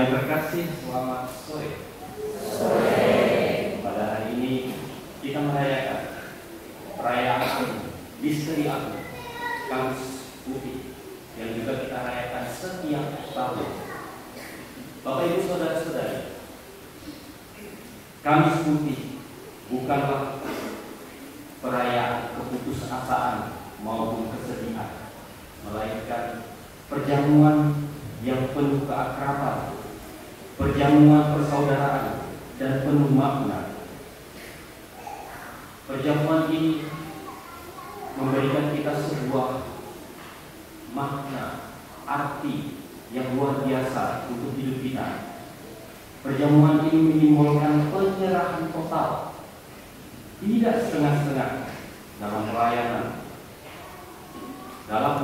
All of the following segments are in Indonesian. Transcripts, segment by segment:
yang terkasih, selamat sore. Pada hari ini kita merayakan perayaan Misteri Agung, Kamis Putih, yang juga kita rayakan setiap tahun. Bapak Ibu Saudara-saudari, Kamis Putih bukanlah perayaan keputusasaan maupun kesedihan, melainkan perjamuan yang penuh keakraban, perjamuan persaudaraan dan penuh makna. Perjamuan ini memberikan kita sebuah makna, arti yang luar biasa untuk hidup kita. Perjamuan ini menyimbolkan penyerahan total, tidak setengah-setengah dalam pelayanan, dalam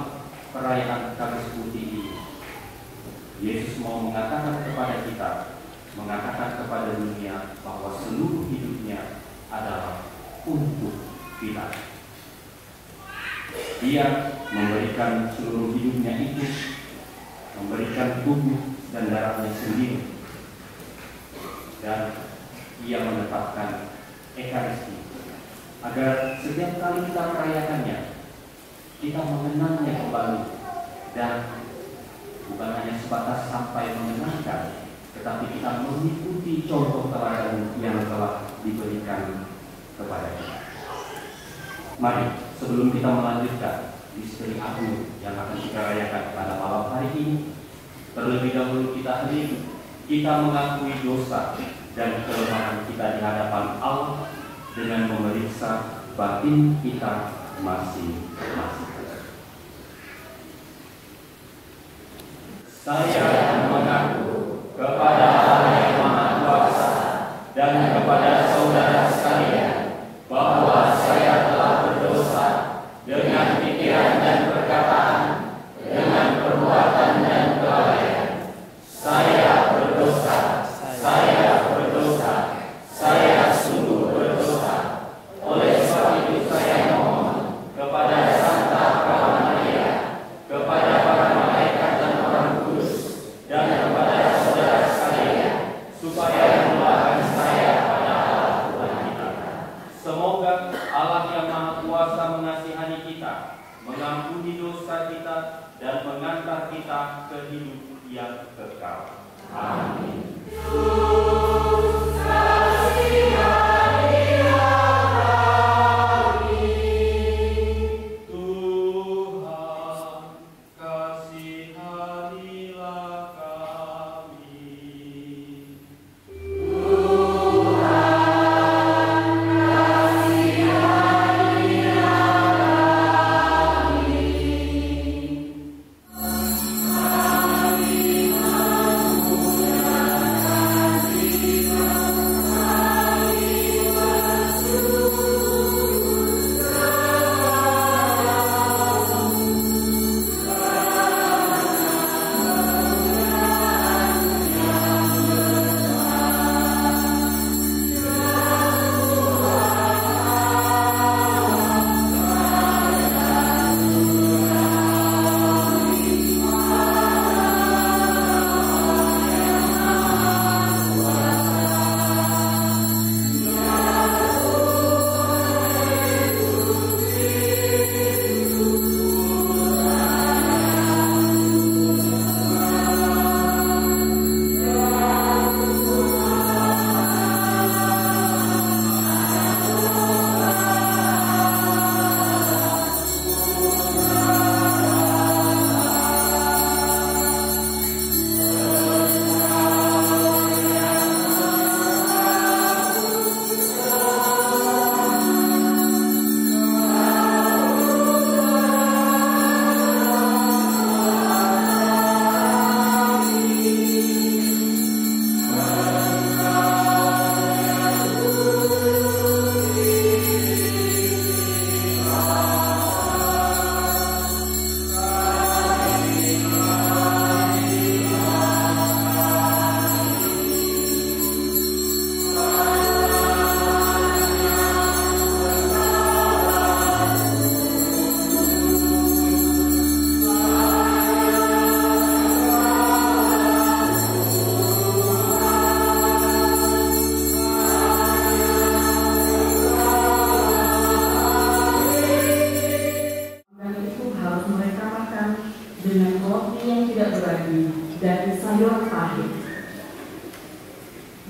perayaan Kamis Putih ini. Yesus mau mengatakan kepada kita, mengatakan kepada dunia bahwa seluruh hidupnya adalah untuk kita. Dia memberikan seluruh hidupnya itu, memberikan tubuh dan darahnya sendiri, dan Ia menetapkan Ekaristi agar setiap kali kita merayakannya, kita mengenangnya kembali, dan bukan hanya sebatas sampai mengenangkan, tetapi kita mengikuti contoh teladan yang telah diberikan kepada kita. Mari, sebelum kita melanjutkan Misteri Agung yang akan kita rayakan pada malam hari ini, terlebih dahulu kita hadir, kita mengakui dosa dan kelemahan kita di hadapan Allah dengan memeriksa batin kita masing-masing. Saya mengaku kepada Allah yang Maha Kuasa dan kepada saudara sekalian bahwa saya telah berdosa dengan pikiran dan perkataan, dengan perbuatan dan kelalaian. Saya berdosa, saya sungguh berdosa. Oleh sebab itu saya mohon kepada Santa Perawan Maria, kepada para malaikat dan orang kudus, dan kepada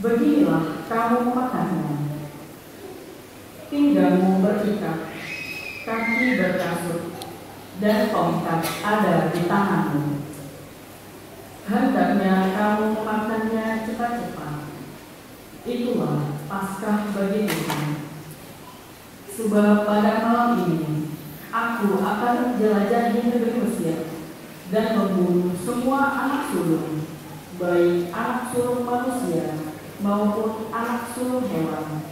beginilah kamu memakannya. Pinggangmu berikat, kaki berkasut, dan tongkat ada di tanganmu. Hendaknya kamu memakannya cepat-cepat. Itulah Paskah bagi Tuhan. Sebab pada malam ini aku akan menjelajahi negeri Mesir dan membunuh semua anak sulung, baik anak sulung manusia maupun anak sulung hewan,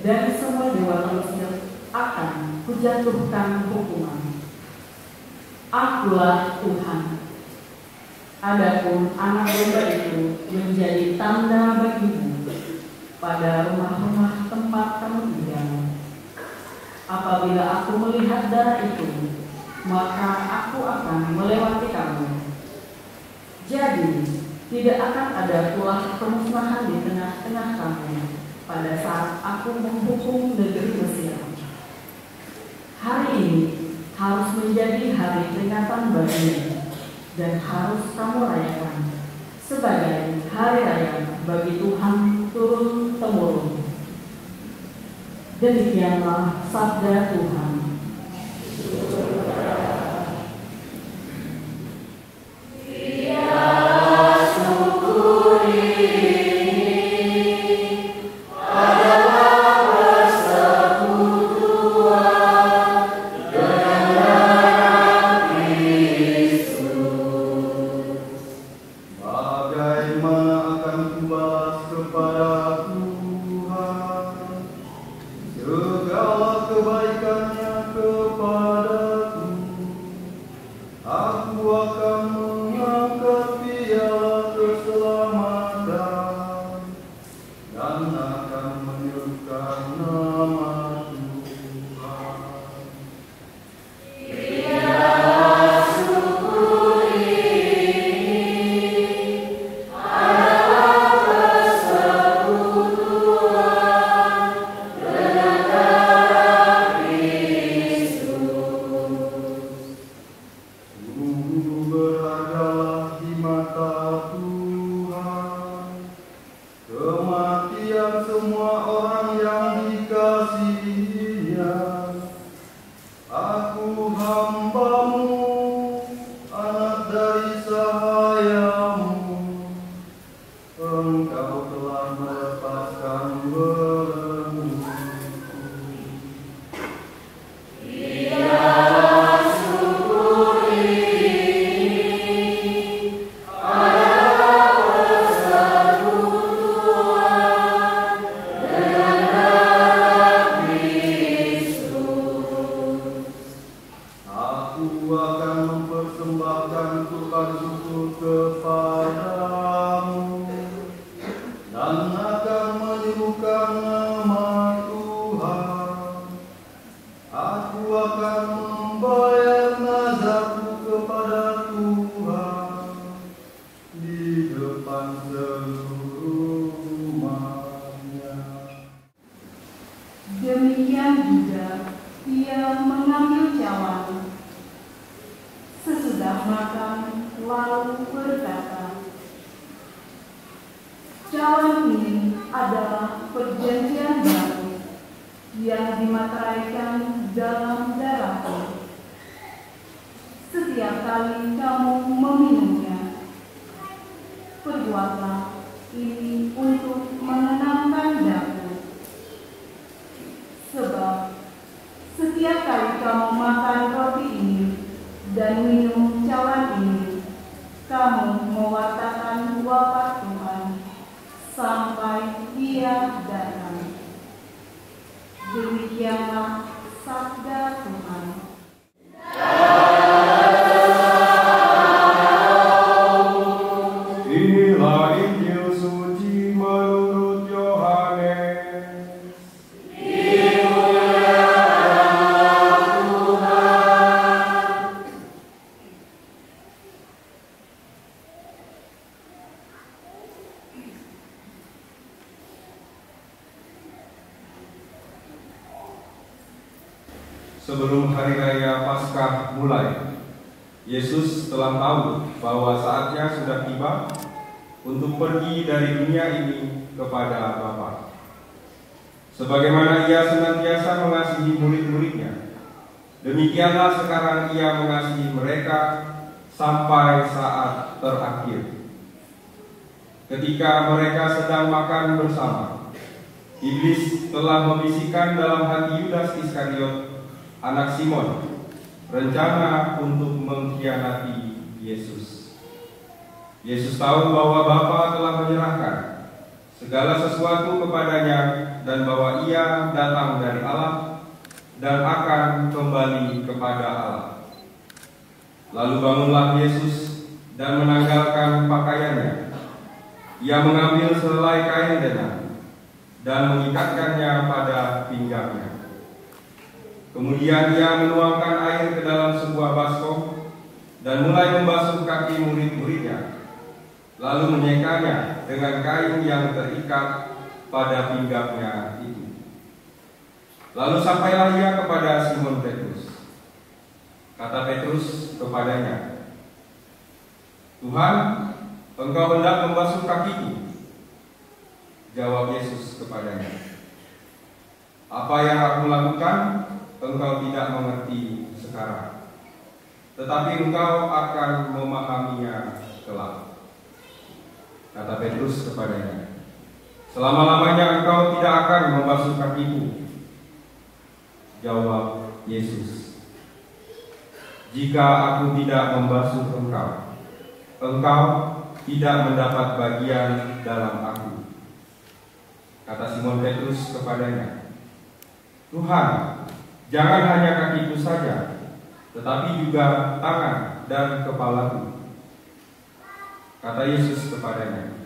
dan semua dewa Mesir akan kujatuhkan hukuman. Akulah Tuhan. Adapun anak domba itu menjadi tanda bagimu pada rumah-rumah tempat kamu tinggal. Apabila aku melihat darah itu, maka aku akan melewati kamu. Jadi, tidak akan ada pula pemusnahan di tengah-tengah kamu pada saat aku menghukum negeri Mesir. Hari ini harus menjadi hari peringatan bagimu dan harus kamu rayakan sebagai hari raya bagi Tuhan turun-temurun. Demikianlah sabda Tuhan. Demikian juga ia mengambil cawan. Sesudah makan, lalu berkata, "Cawan ini adalah perjanjian baru yang dimateraikan dalam darahku. Setiap kali kamu meminumnya, perbuatlah ini untuk mengenangkan daku. Sebab setiap kali kamu makan roti ini dan minum cawan ini, kamu mewartakan wafat Tuhan sampai Dia datang." Demikianlah sabda Tuhan. Inilah Injil suci menurut Yohanes. Sebelum hari raya Paskah mulai, Yesus telah tahu bahwa saatnya sudah tiba untuk pergi dari dunia ini kepada Bapa. Sebagaimana Ia senantiasa mengasihi murid-muridnya, demikianlah sekarang Ia mengasihi mereka sampai saat terakhir. Ketika mereka sedang makan bersama, iblis telah membisikkan dalam hati Yudas Iskariot, anak Simon, rencana untuk mengkhianati Yesus. Yesus tahu bahwa Bapa telah menyerahkan segala sesuatu kepadanya dan bahwa Ia datang dari Allah dan akan kembali kepada Allah. Lalu bangunlah Yesus dan menanggalkan pakaiannya. Ia mengambil selai kain lenan dan mengikatkannya pada pinggangnya. Kemudian Ia menuangkan air ke dalam sebuah baskom dan mulai membasuh kaki murid-muridnya, lalu menyekanya dengan kain yang terikat pada pinggangnya itu. Lalu sampailah Ia kepada Simon Petrus. Kata Petrus kepadanya, "Tuhan, Engkau hendak membasuh kakiku?" Jawab Yesus kepadanya, "Apa yang aku lakukan, engkau tidak mengerti sekarang, tetapi engkau akan memahaminya kelak." Kata Petrus kepadanya, "Selama-lamanya engkau tidak akan membasuh kakiku." Jawab Yesus, "Jika aku tidak membasuh engkau, engkau tidak mendapat bagian dalam aku." Kata Simon Petrus kepadanya, "Tuhan, jangan hanya kakiku saja, tetapi juga tangan dan kepalaku." Kata Yesus kepadanya,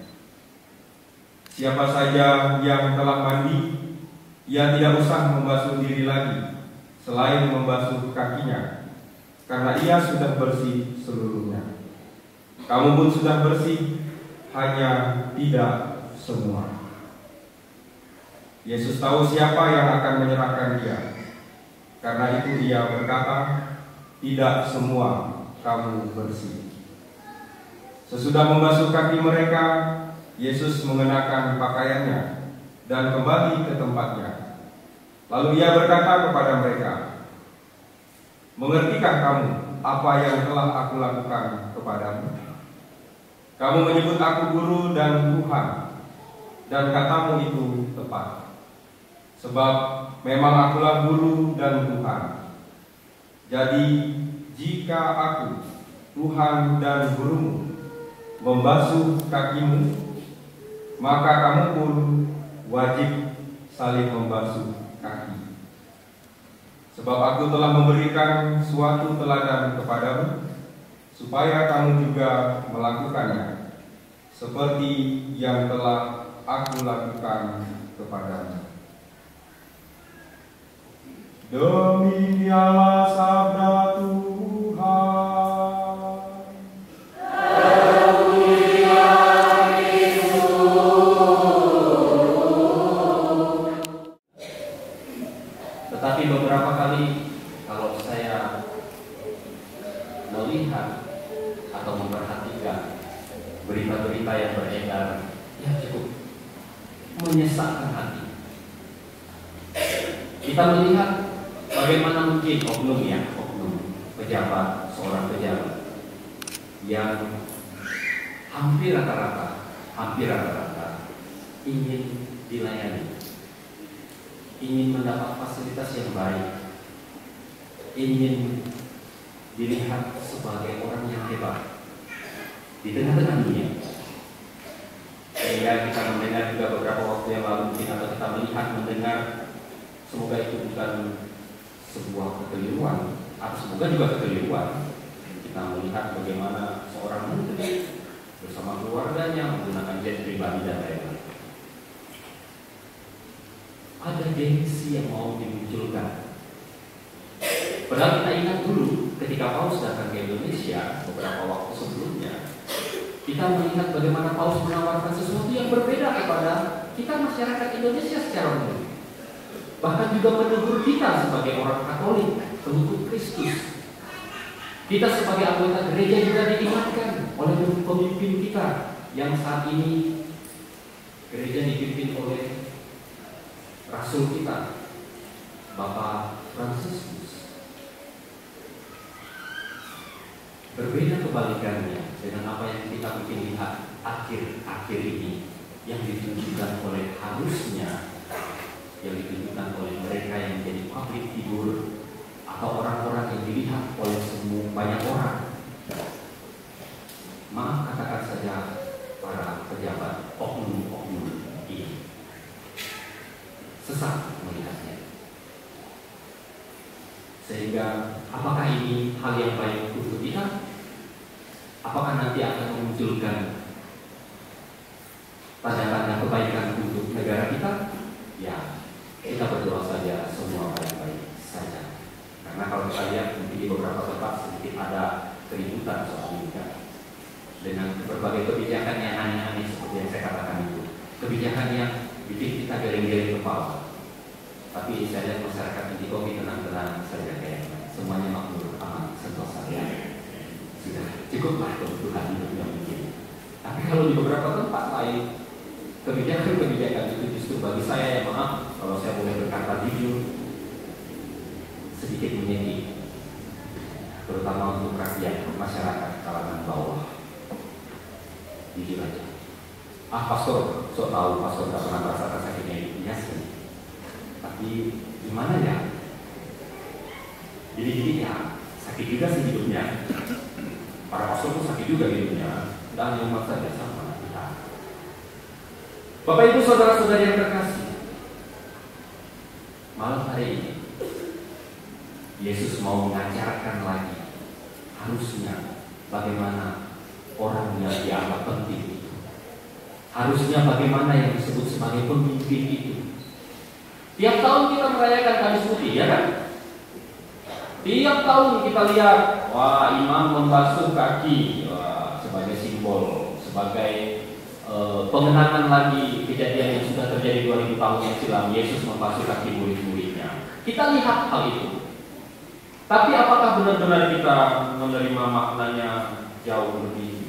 "Siapa saja yang telah mandi, ia tidak usah membasuh diri lagi, selain membasuh kakinya, karena ia sudah bersih seluruhnya. Kamu pun sudah bersih, hanya tidak semua." Yesus tahu siapa yang akan menyerahkan Dia. Karena itu Ia berkata, "Tidak semua kamu bersih." Sesudah membasuh kaki mereka, Yesus mengenakan pakaiannya dan kembali ke tempatnya. Lalu Ia berkata kepada mereka, "Mengertikah kamu apa yang telah aku lakukan kepadamu? Kamu menyebut aku guru dan Tuhan, dan katamu itu tepat. Sebab memang akulah guru dan Tuhan. Jadi jika aku, Tuhan dan gurumu, membasuh kakimu, maka kamu pun wajib saling membasuh kaki. Sebab aku telah memberikan suatu teladan kepadamu, supaya kamu juga melakukannya, seperti yang telah aku lakukan kepadamu." Demikianlah sabda Tuhan. Tetapi beberapa kali kalau saya melihat atau memperhatikan berita-berita yang beredar, ya cukup menyesakkan hati. Kita melihat bagaimana mungkin oknum pejabat, seorang pejabat yang hampir rata-rata ingin dilayani, ingin mendapat fasilitas yang baik, ingin dilihat sebagai orang yang hebat di tengah-tengah dunia. Sehingga kita mendengar juga beberapa waktu yang lalu mungkin, atau kita mendengar, semoga itu bukan sebuah kekeliruan, atau semoga juga kekeliruan, kita melihat bagaimana seorang menteri bersama keluarganya menggunakan jet pribadi dan lain-lain. Ada gengsi yang mau dimunculkan. Padahal kita ingat dulu ketika Paus datang ke Indonesia beberapa waktu sebelumnya, kita melihat bagaimana Paus menawarkan sesuatu yang berbeda kepada kita masyarakat Indonesia secara umum. Bahkan juga menegur kita sebagai orang Katolik, pengikut Kristus. Kita sebagai anggota gereja juga diingatkan oleh pemimpin kita yang saat ini Gereja dipimpin oleh Rasul kita, Bapak Fransiskus. Berbeda kebalikannya dengan apa yang kita mungkin lihat akhir-akhir ini, yang ditunjukkan oleh mereka yang menjadi public figure atau orang-orang yang dilihat oleh semua banyak orang. Maaf katakan saja para pejabat oknum-oknum ini sesat melihatnya. Sehingga apakah ini hal yang baik untuk kita? Apakah nanti akan memunculkan tanda-tanda kebaikan untuk negara kita? Ya, kita berdoa saja semua baik-baik saja. Karena kalau kita lihat di beberapa tempat sedikit ada keributan soal ini kan, dengan berbagai kebijakan yang aneh-aneh seperti yang saya katakan itu, kebijakan yang bikin kita geleng-geleng kepala. Tapi saya lihat masyarakat di Kopi tenang-tenang saja, kayak semuanya makmur, aman, sentosa ya. Sudah cukuplah kebutuhan hidup yang mungkin. Tapi kalau di beberapa tempat lain, kebijakan itu justru bagi saya, ya maaf kalau saya boleh berkata jujur, sedikit menyedih, terutama untuk rakyat, masyarakat kalangan bawah. Jujur aja. Pastor, so tahu pastor tidak pernah merasakan sakitnya hidupnya sih. Tapi gimana ya? Jadi ya sakit juga sih hidupnya. Para pastor pun sakit juga hidupnya. Tidak hanya umat saja, sama kita. Bapak Ibu saudara-saudari yang terkasih, malam hari ini Yesus mau mengajarkan lagi harusnya bagaimana orang yang dianggap penting itu, harusnya bagaimana yang disebut sebagai pemimpin itu. Tiap tahun kita merayakan Kamis Putih, ya kan? Tiap tahun kita lihat, wah, imam membasuh kaki, wah, sebagai simbol, sebagai pengenangan lagi kejadian yang sudah terjadi 2000 tahun yang silam, Yesus membasuh kaki murid-muridnya. Kita lihat hal itu. Tapi apakah benar-benar kita menerima maknanya jauh lebih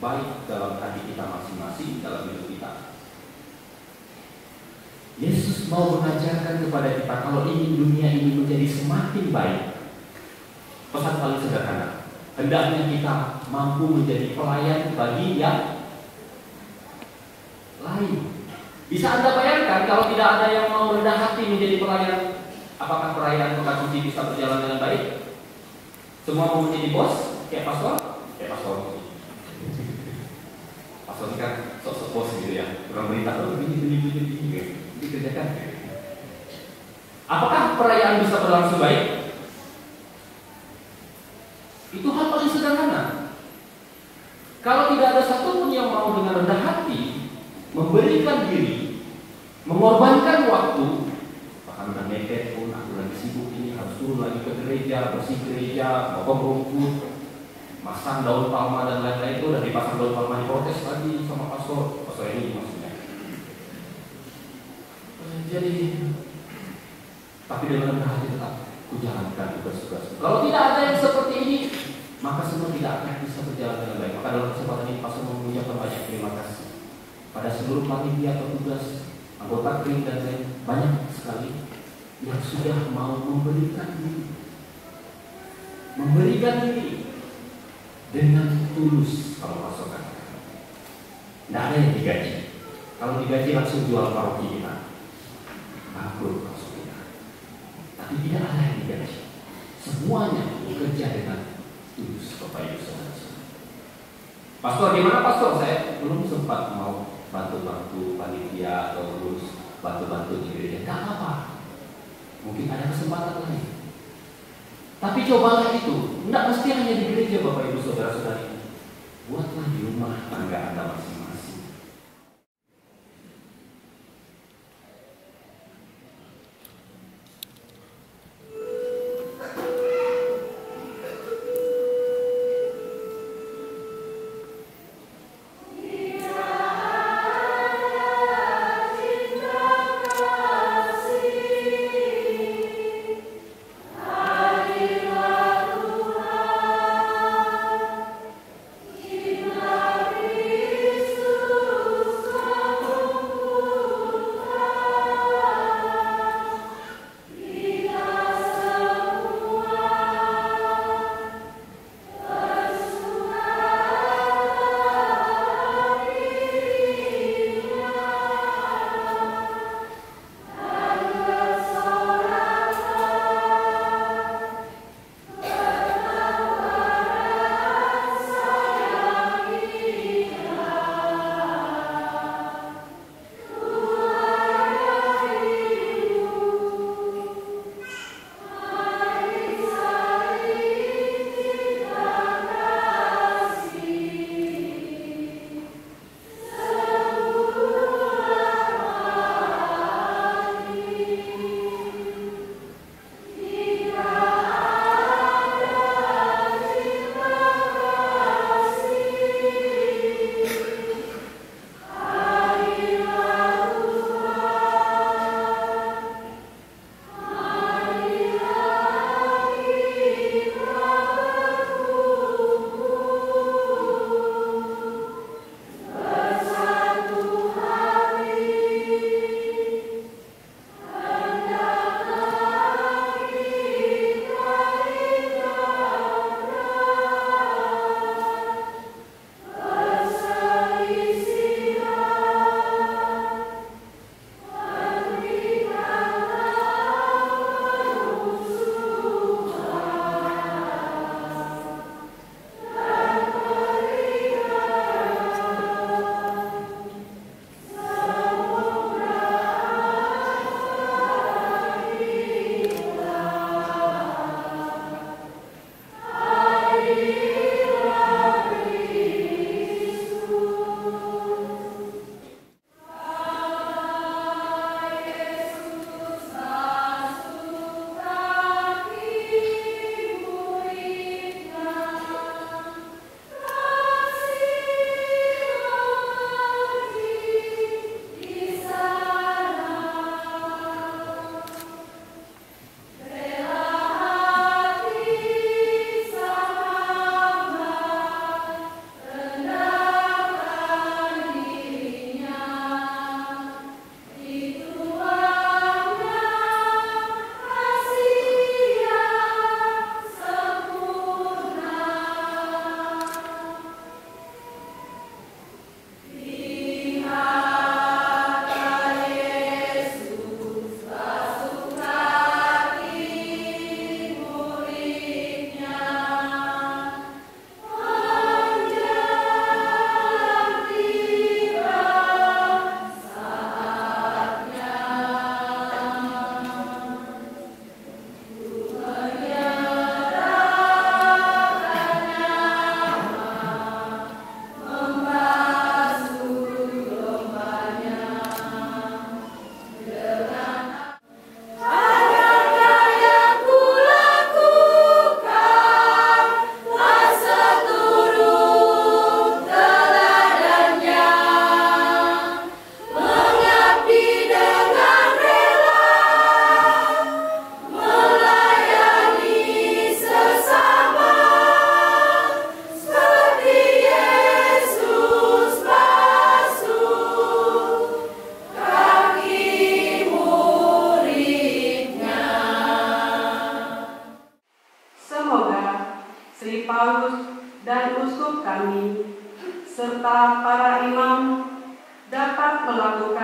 baik dalam hati kita masing-masing, dalam hidup kita? Yesus mau mengajarkan kepada kita kalau ingin dunia ini menjadi semakin baik. Pesan paling sederhana, hendaknya kita mampu menjadi pelayan bagi yang lain. Bisa Anda bayangkan kalau tidak ada yang mau rendah hati menjadi pelayan, apakah perayaan Pekan Suci bisa berjalan dengan baik? Semua mau menjadi bos, kayak pastor? Kayak pastor. Pastor ini kan sok-sok bos gitu ya, kurang berita tuh begini, dikerjakan. Apakah perayaan bisa berlangsung baik? Itu hal paling sederhana. Kalau tidak ada satupun yang mau dengan rendah hati memberikan diri, mengorbankan waktu, bahkan udah mepet pun, aku lagi sibuk ini, harus turun lagi ke gereja, bersih gereja, potong rumput, masang daun palma dan lain-lain, itu udah dipasang daun palma, diprotes lagi sama pastor ini maksudnya. Jadi, tapi dengan rendah hati tetap kujalankan tugas-tugas. Kalau tidak ada yang seperti ini, maka semua tidak akan bisa berjalan dengan baik. Maka dalam kesempatan ini pastor mengucapkan banyak terima kasih pada seluruh panitia petugas, anggota krim dan lain, banyak sekali yang sudah mau memberikan diri dengan tulus. Kalau pastor katakan, tidak ada yang digaji. Kalau digaji langsung jual paroki kita, bangkrut pastor kita. Tapi tidak ada yang digaji. Semuanya bekerja dengan tulus, Bapak Ibu saudara-saudara. Pastor, gimana pastor? Saya belum sempat mau bantu-bantu panitia atau urus bantu-bantu di gereja. Gak apa-apa, mungkin ada kesempatan lain. Tapi cobalah itu. Tidak mesti hanya di gereja, Bapak Ibu saudara-saudari. Buatlah di rumah tangga Anda masing-masing.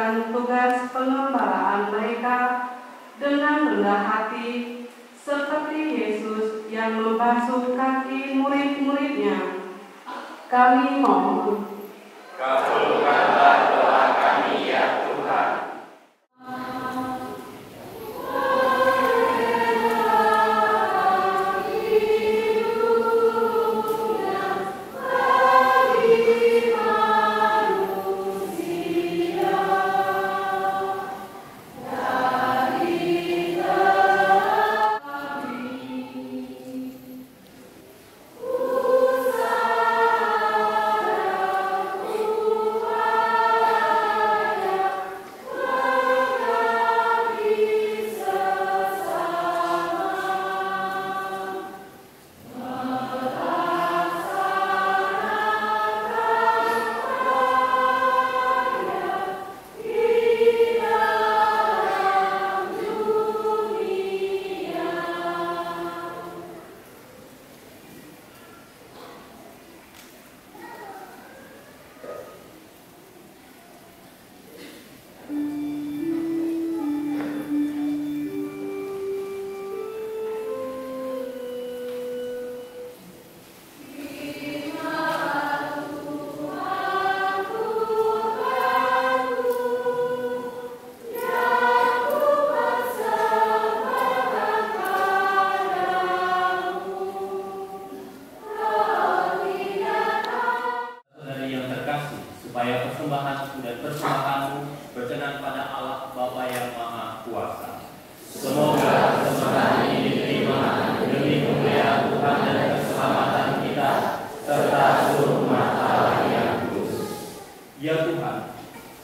menjalankan tugas pengembalaan mereka dengan rendah hati, seperti Yesus yang membasuh kaki murid-muridnya. Kami mohon. Kabulkanlah doa kami ya Tuhan.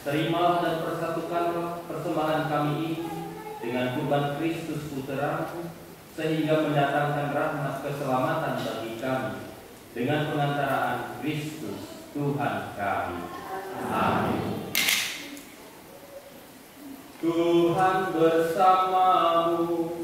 Terimalah dan persatukanlah persembahan kami ini dengan kurban Kristus Putra-Mu, sehingga mendatangkan rahmat keselamatan bagi kami dengan pengantaraan Kristus Tuhan kami. Amin. Tuhan bersamamu.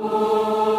Oh,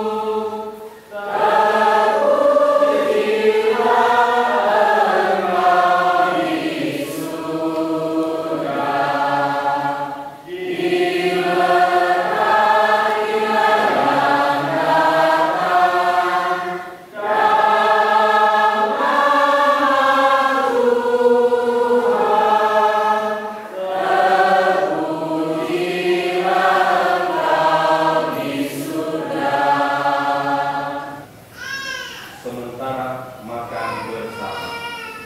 makan bersama.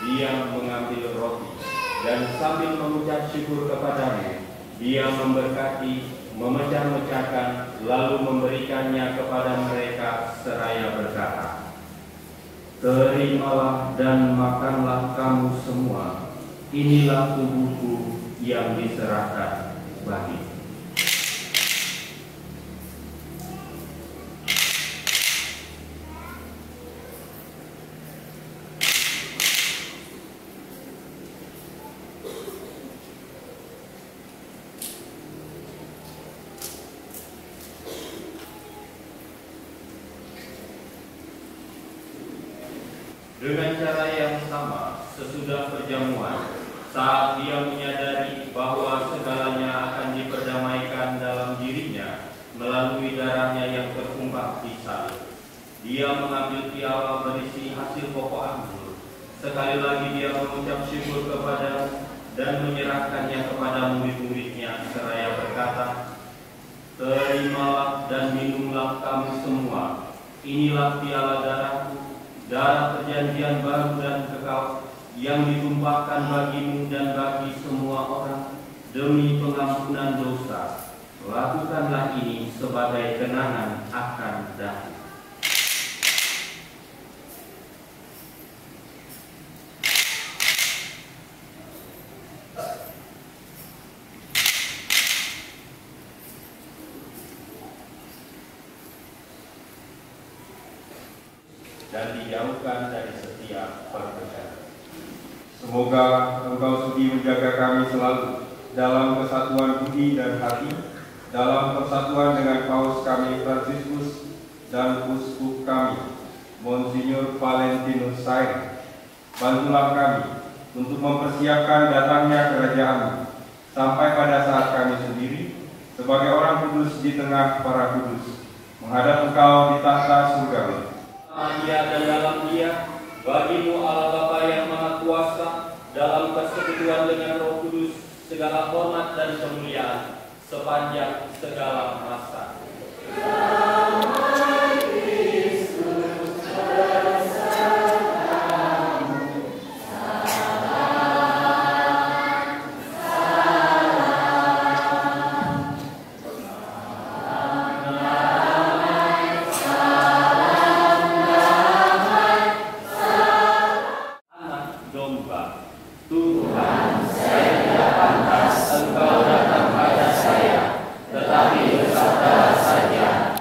Dia mengambil roti dan sambil mengucap syukur kepadanya, dia memberkati, memecah-mecahkan, lalu memberikannya kepada mereka seraya berkata, "Terimalah dan makanlah kamu semua, inilah tubuhku yang diserahkan bagimu." Dengan cara yang sama, sesudah perjamuan, saat dia menyadari bahwa segalanya akan diperdamaikan dalam dirinya melalui darahnya yang tertumpah di salib, dia mengambil piala berisi hasil pokok anggur. Sekali lagi dia mengucap syukur kepada dan menyerahkannya kepada murid-muridnya seraya berkata, "Terimalah dan minumlah kamu semua, inilah piala darahku, darah perjanjian baru dan kekal yang ditumpahkan bagimu dan bagi semua orang demi pengampunan dosa. Lakukanlah ini sebagai kenangan akan daku." Dan dijauhkan dari setiap perbedaan. Semoga Engkau sudi menjaga kami selalu dalam kesatuan budi dan hati, dalam persatuan dengan Paus kami Fransiskus dan Uskup kami Monsinyur Valentinus Said. Bantulah kami untuk mempersiapkan datangnya kerajaan sampai pada saat kami sendiri sebagai orang kudus di tengah para kudus menghadap Engkau di tahta surgawi. Dia dan dalam Dia, bagimu Allah Bapa yang Maha Kuasa, dalam persekutuan dengan Roh Kudus, segala hormat dan kemuliaan sepanjang segala masa. Engkau datang pada saya, tetapi bersabdalah saja,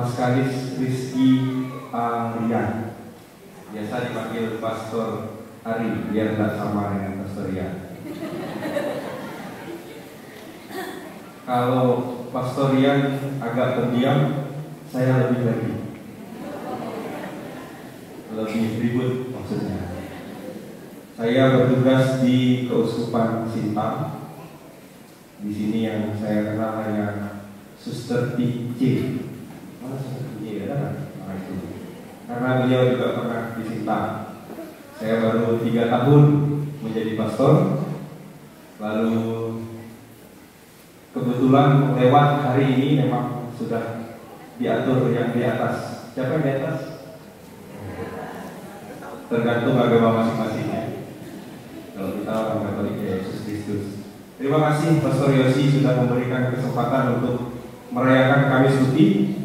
Mas Kalis Rizky Rian, biasa dipanggil Pastor Ari, biar tidak sama dengan Pastor Rian. Kalau Pastor Rian agak pendiam, saya lebih ribut maksudnya. Saya bertugas di Keuskupan Sintang. Di sini yang saya kenal hanya Suster TJ. Mana Suster TJ ada kan? Nah, itu. Karena beliau juga pernah di Sintang. Saya baru 3 tahun menjadi pastor. Lalu kebetulan lewat hari ini memang sudah diatur yang di atas. Siapa yang di atas? Tergantung agama masing-masing ya. Kalau kita orang Katolik ya Yesus Kristus. Terima kasih Pastor Yosi sudah memberikan kesempatan untuk merayakan Kamis Putih,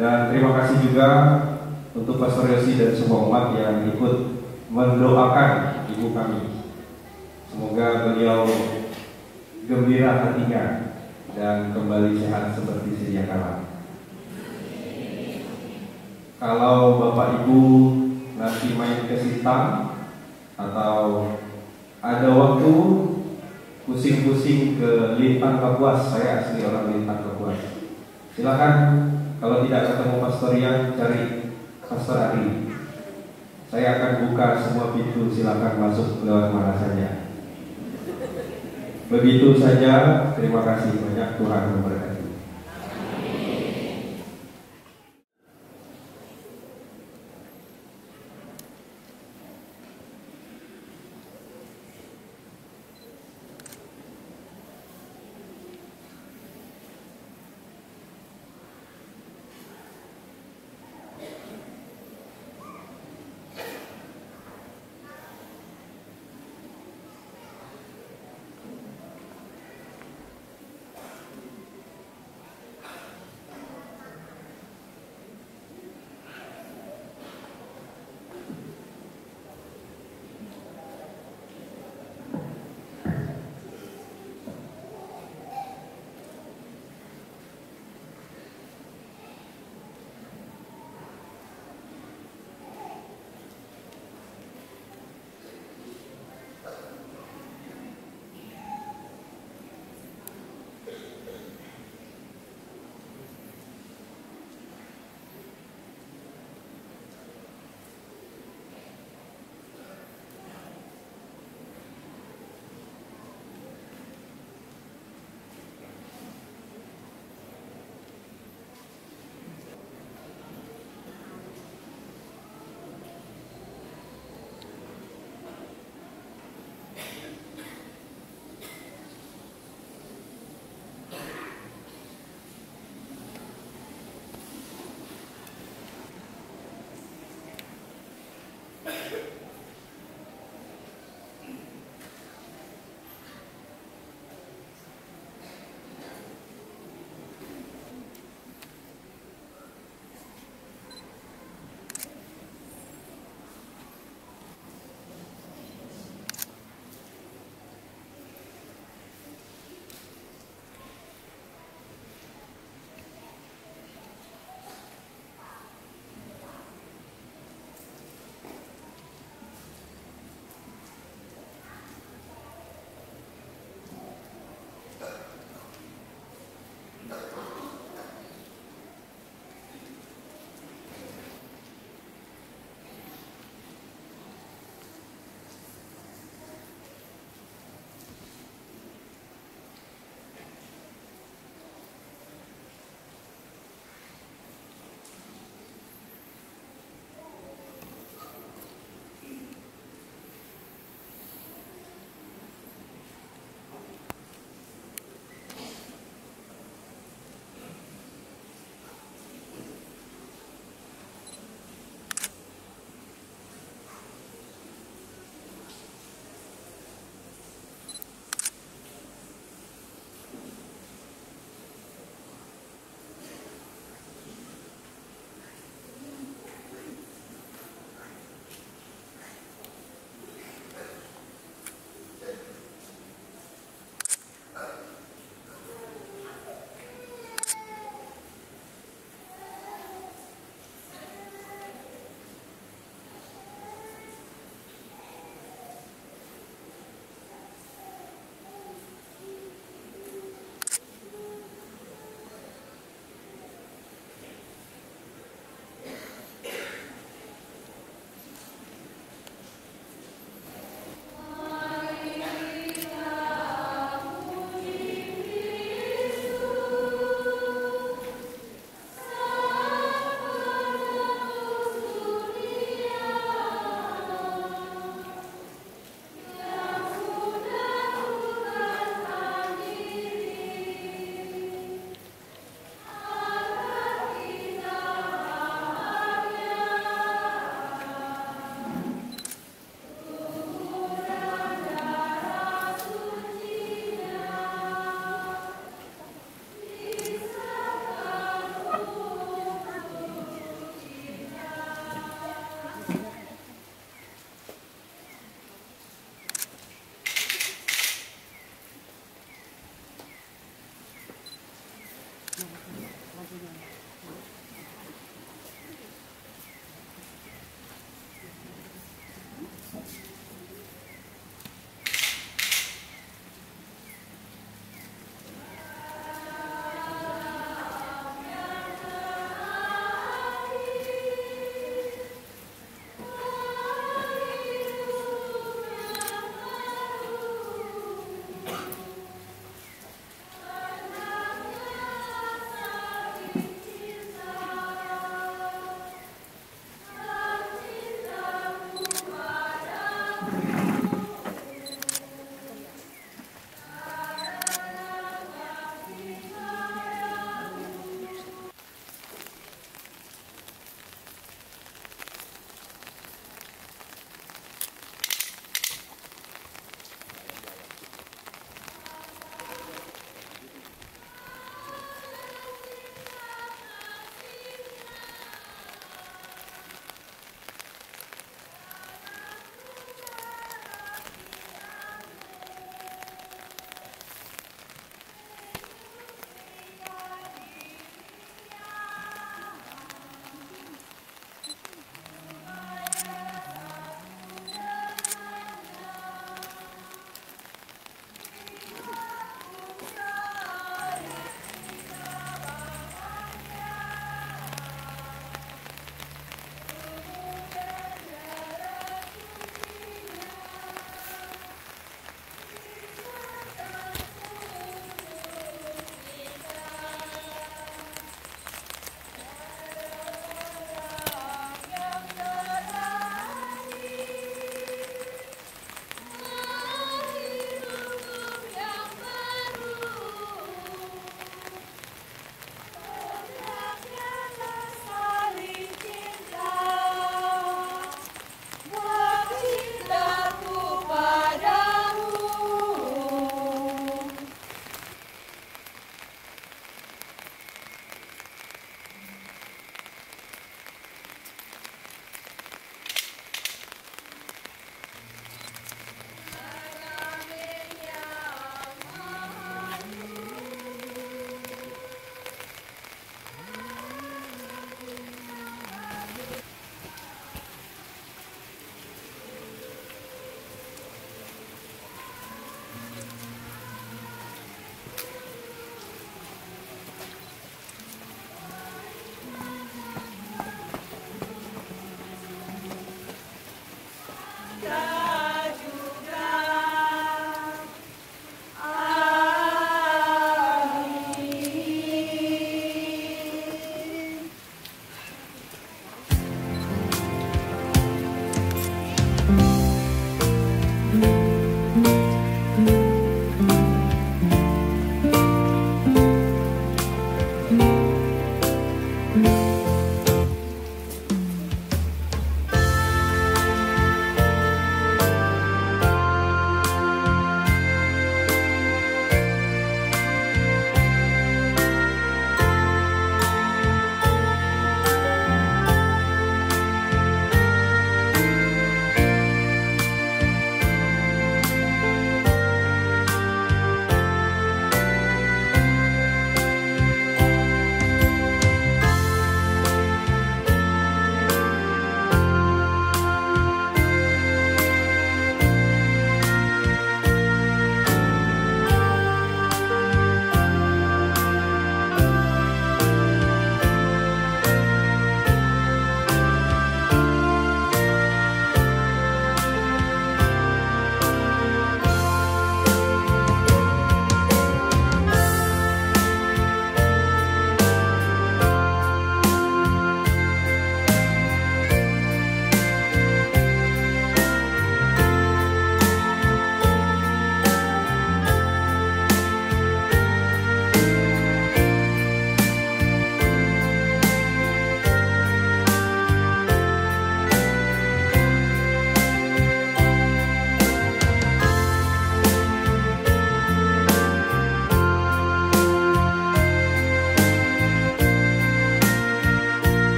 dan terima kasih juga untuk Pastor Yosi dan semua umat yang ikut mendoakan ibu kami. Semoga beliau gembira hatinya dan kembali sehat seperti sedia kala. Kalau Bapak Ibu nanti main ke Sintang atau ada waktu pusing-pusing ke Lintang Kapuas, saya asli orang Lintang Kapuas, silakan. Kalau tidak ketemu Pastor Rian, cari Pastor Ari. Saya akan buka semua pintu, silakan masuk lewat mana saja. Begitu saja, terima kasih banyak, Tuhan memberkati.